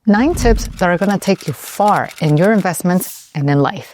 9 tips that are going to take you far in your investments and in life.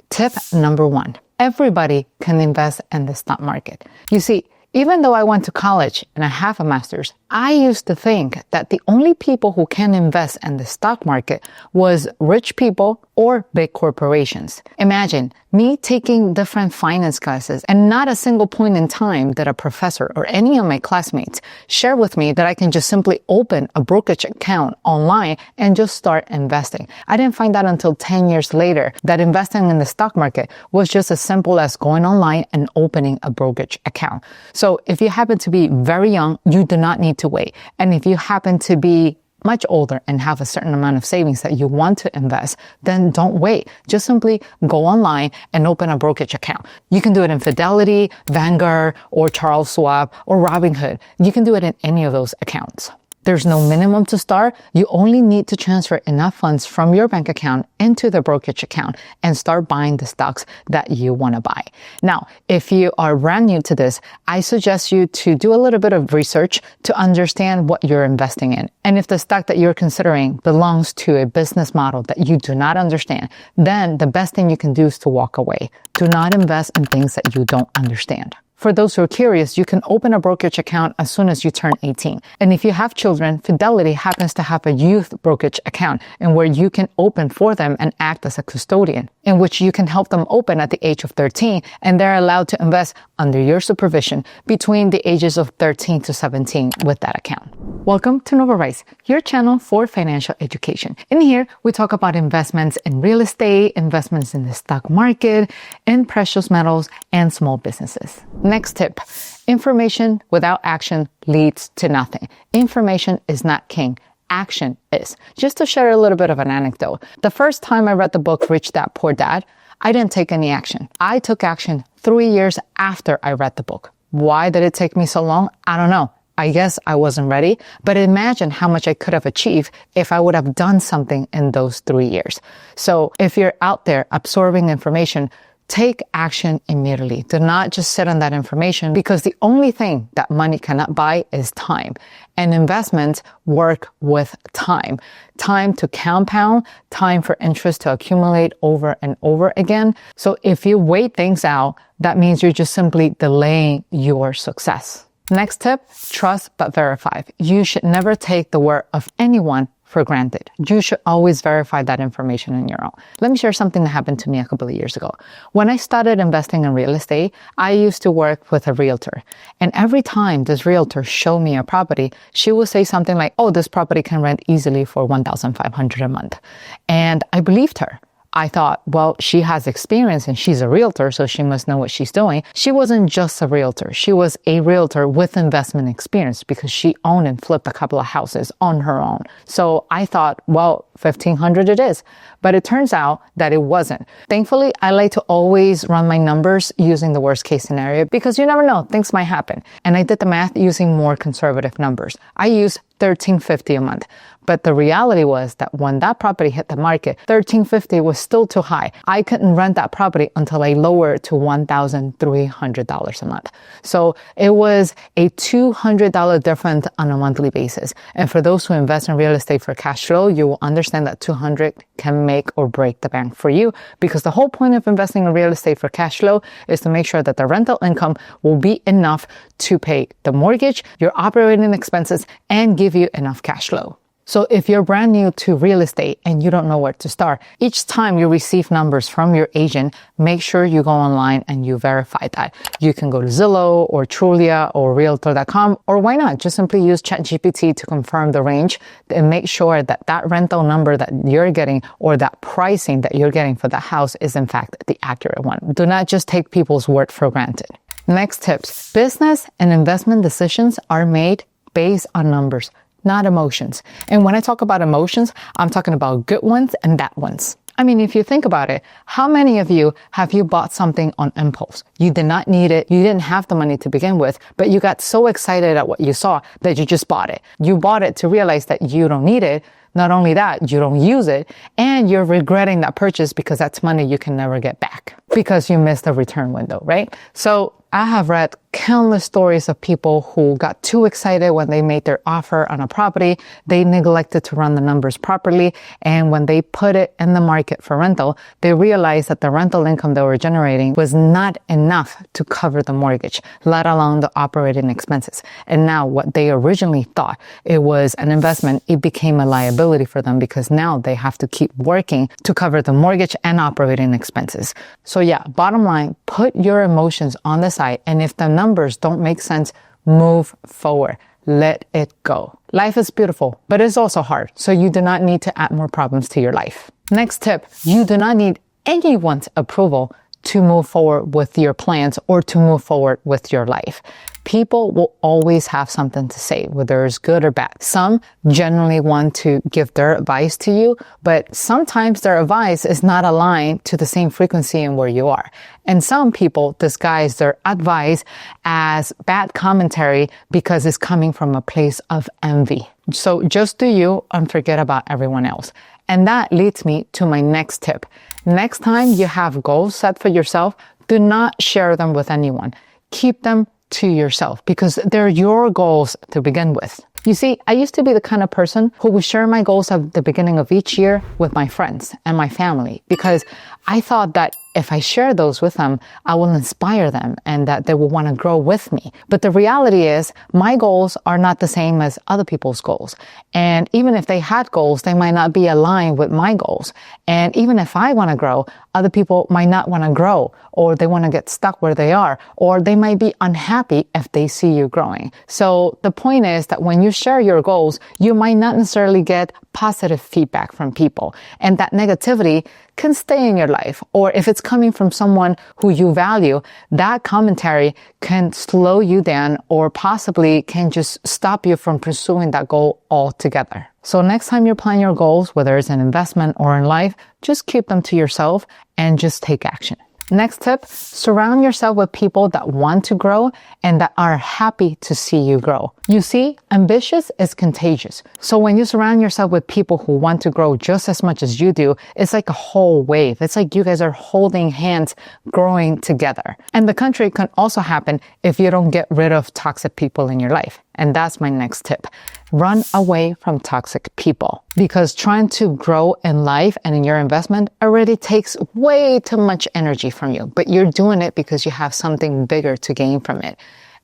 Tip number 1. Everybody can invest in the stock market. You see, even though I went to college and I have a master's, I used to think that the only people who can invest in the stock market was rich people or big corporations. Imagine me taking different finance classes and not a single point in time did a professor or any of my classmates share with me that I can just simply open a brokerage account online and just start investing. I didn't find out until 10 years later that investing in the stock market was just as simple as going online and opening a brokerage account. So if you happen to be very young, you do not need to wait. And if you happen to be much older and have a certain amount of savings that you want to invest, then don't wait. Just simply go online and open a brokerage account. You can do it in Fidelity, Vanguard, or Charles Schwab, or Robinhood. You can do it in any of those accounts. There's no minimum to start. You only need to transfer enough funds from your bank account into the brokerage account and start buying the stocks that you want to buy. Now, if you are brand new to this, I suggest you to do a little bit of research to understand what you're investing in. And if the stock that you're considering belongs to a business model that you do not understand, then the best thing you can do is to walk away. Do not invest in things that you don't understand. For those who are curious, you can open a brokerage account as soon as you turn 18. And if you have children, Fidelity happens to have a youth brokerage account in where you can open for them and act as a custodian, in which you can help them open at the age of 13, and they're allowed to invest under your supervision between the ages of 13 to 17 with that account. Welcome to Nova Rice, your channel for financial education. In here, we talk about investments in real estate, investments in the stock market, in precious metals, and small businesses. Next tip, information without action leads to nothing. Information is not king. Action is. Just to share a little bit of an anecdote. The first time I read the book, Rich Dad, Poor Dad, I didn't take any action. I took action 3 years after I read the book. Why did it take me so long? I don't know. I guess I wasn't ready, but imagine how much I could have achieved if I would have done something in those 3 years. So if you're out there absorbing information, take action immediately. Do not just sit on that information, because the only thing that money cannot buy is time. And investments work with time. Time to compound, time for interest to accumulate over and over again. So if you wait things out, that means you're just simply delaying your success. Next tip, trust but verify. You should never take the word of anyone for granted. You should always verify that information on your own. Let me share something that happened to me a couple of years ago. When I started investing in real estate, I used to work with a realtor. And every time this realtor showed me a property, she would say something like, oh, this property can rent easily for $1,500 a month. And I believed her. I thought, well, she has experience and she's a realtor, so she must know what she's doing. She wasn't just a realtor. She was a realtor with investment experience because she owned and flipped a couple of houses on her own. So I thought, well, $1,500 it is. But it turns out that it wasn't. Thankfully, I like to always run my numbers using the worst case scenario because you never know, things might happen. And I did the math using more conservative numbers. I used $1,350 a month. But the reality was that when that property hit the market, $1,350 was still too high. I couldn't rent that property until I lowered to $1,300 a month. So it was a $200 difference on a monthly basis. And for those who invest in real estate for cash flow, you will understand that $200 can make or break the bank for you, because the whole point of investing in real estate for cash flow is to make sure that the rental income will be enough to pay the mortgage, your operating expenses, and give you enough cash flow. So if you're brand new to real estate and you don't know where to start, each time you receive numbers from your agent, make sure you go online and you verify that. You can go to Zillow or Trulia or Realtor.com, or why not just simply use ChatGPT to confirm the range and make sure that that rental number that you're getting or that pricing that you're getting for the house is in fact the accurate one. Do not just take people's word for granted. Next tips, business and investment decisions are made based on numbers, not emotions. And when I talk about emotions, I'm talking about good ones and bad ones. I mean, if you think about it, how many of you have you bought something on impulse? You did not need it. You didn't have the money to begin with, but you got so excited at what you saw that you just bought it. You bought it to realize that you don't need it. Not only that, you don't use it, and you're regretting that purchase because that's money you can never get back. because you missed the return window, right? So I have read countless stories of people who got too excited when they made their offer on a property. They neglected to run the numbers properly. And when they put it in the market for rental, they realized that the rental income they were generating was not enough to cover the mortgage, let alone the operating expenses. And now what they originally thought it was an investment, it became a liability for them because now they have to keep working to cover the mortgage and operating expenses. So yeah, bottom line, put your emotions on the side. And if the numbers don't make sense, move forward. Let it go. Life is beautiful, but it's also hard. So you do not need to add more problems to your life. Next tip, you do not need anyone's approval to move forward with your plans or to move forward with your life. People will always have something to say, whether it's good or bad. Some generally want to give their advice to you, but sometimes their advice is not aligned to the same frequency in where you are. And some people disguise their advice as bad commentary because it's coming from a place of envy. So just do you and forget about everyone else. And that leads me to my next tip. Next time you have goals set for yourself, do not share them with anyone. Keep them to yourself because they're your goals to begin with. You see, I used to be the kind of person who would share my goals at the beginning of each year with my friends and my family because I thought that if I share those with them, I will inspire them and that they will want to grow with me. But the reality is my goals are not the same as other people's goals. And even if they had goals, they might not be aligned with my goals. And even if I want to grow, other people might not want to grow, or they want to get stuck where they are, or they might be unhappy if they see you growing. So the point is that when you share your goals, you might not necessarily get positive feedback from people. And that negativity can stay in your life. Or if it's coming from someone who you value, that commentary can slow you down or possibly can just stop you from pursuing that goal altogether. So next time you plan your goals, whether it's an investment or in life, just keep them to yourself and just take action. Next tip, surround yourself with people that want to grow and that are happy to see you grow. You see, ambitious is contagious. So when you surround yourself with people who want to grow just as much as you do, it's like a whole wave. It's like you guys are holding hands, growing together. And the contrary can also happen if you don't get rid of toxic people in your life. And that's my next tip. Run away from toxic people because trying to grow in life and in your investment already takes way too much energy from you, but you're doing it because you have something bigger to gain from it.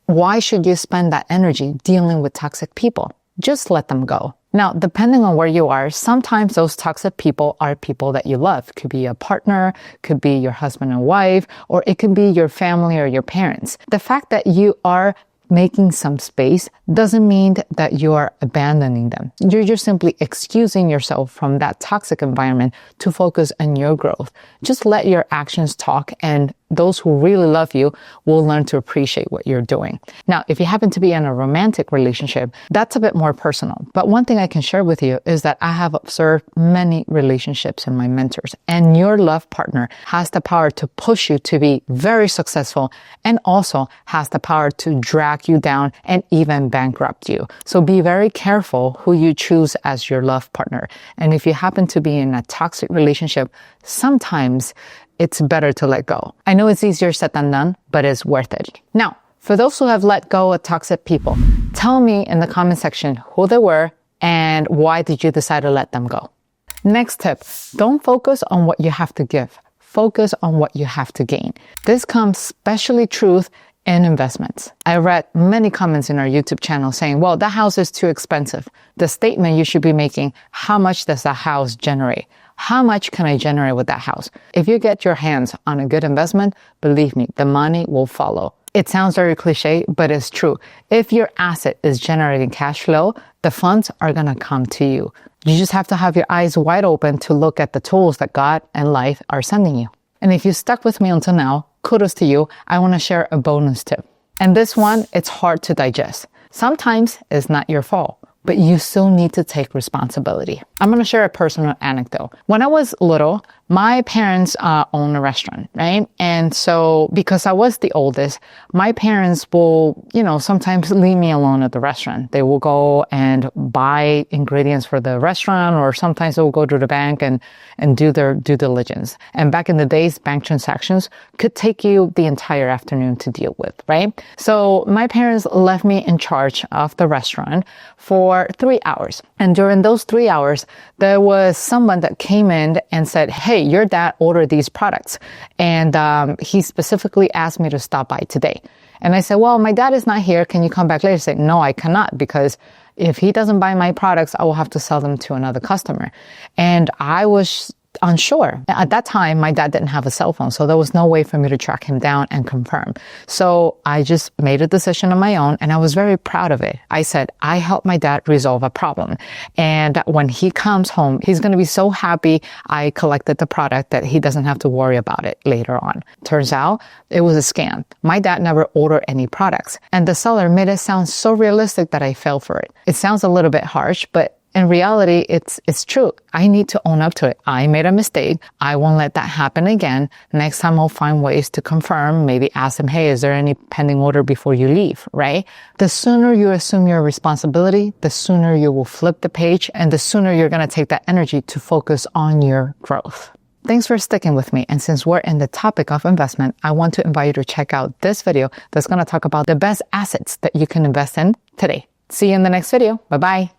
Why should you spend that energy dealing with toxic people? Just let them go. Now, depending on where you are, sometimes those toxic people are people that you love. Could be a partner, could be your husband and wife, or it could be your family or your parents. The fact that you are making some space doesn't mean that you are abandoning them. You're just simply excusing yourself from that toxic environment to focus on your growth. Just let your actions talk, and those who really love you will learn to appreciate what you're doing. Now, if you happen to be in a romantic relationship, that's a bit more personal. But one thing I can share with you is that I have observed many relationships in my mentors, and your love partner has the power to push you to be very successful and also has the power to drag you down and even bankrupt you. So be very careful who you choose as your love partner. And if you happen to be in a toxic relationship, sometimes it's better to let go. I know it's easier said than done, but it's worth it. Now, for those who have let go of toxic people, tell me in the comment section who they were and why did you decide to let them go. Next tip, don't focus on what you have to give. Focus on what you have to gain. This comes especially true in investments. I read many comments in our YouTube channel saying, well, that house is too expensive. The statement you should be making, how much does that house generate? How much can I generate with that house? If you get your hands on a good investment, believe me, the money will follow. It sounds very cliche, but it's true. If your asset is generating cash flow, the funds are going to come to you. You just have to have your eyes wide open to look at the tools that God and life are sending you. And if you stuck with me until now, kudos to you. I want to share a bonus tip. And this one, it's hard to digest. Sometimes it's not your fault. but you still need to take responsibility. I'm going to share a personal anecdote. When I was little, my parents own a restaurant, right? And so because I was the oldest, my parents will, sometimes leave me alone at the restaurant. They will go and buy ingredients for the restaurant, or sometimes they will go to the bank and do their due diligence. And back in the days, bank transactions could take you the entire afternoon to deal with, right? So my parents left me in charge of the restaurant for 3 hours. And during those 3 hours, there was someone that came in and said, hey, your dad ordered these products. And he specifically asked me to stop by today. And I said, well, my dad is not here. Can you come back later? He said, no, I cannot, because if he doesn't buy my products, I will have to sell them to another customer. And I was unsure. At that time, my dad didn't have a cell phone, so there was no way for me to track him down and confirm. So I just made a decision on my own, and I was very proud of it. I said, I helped my dad resolve a problem. And when he comes home, he's going to be so happy I collected the product that he doesn't have to worry about it later on. Turns out it was a scam. My dad never ordered any products, and the seller made it sound so realistic that I fell for it. It sounds a little bit harsh, but in reality, it's true. I need to own up to it. I made a mistake. I won't let that happen again. Next time I'll find ways to confirm, maybe ask him, hey, is there any pending order before you leave, right? The sooner you assume your responsibility, the sooner you will flip the page, and the sooner you're going to take that energy to focus on your growth. Thanks for sticking with me. And since we're in the topic of investment, I want to invite you to check out this video that's going to talk about the best assets that you can invest in today. See you in the next video. Bye-bye.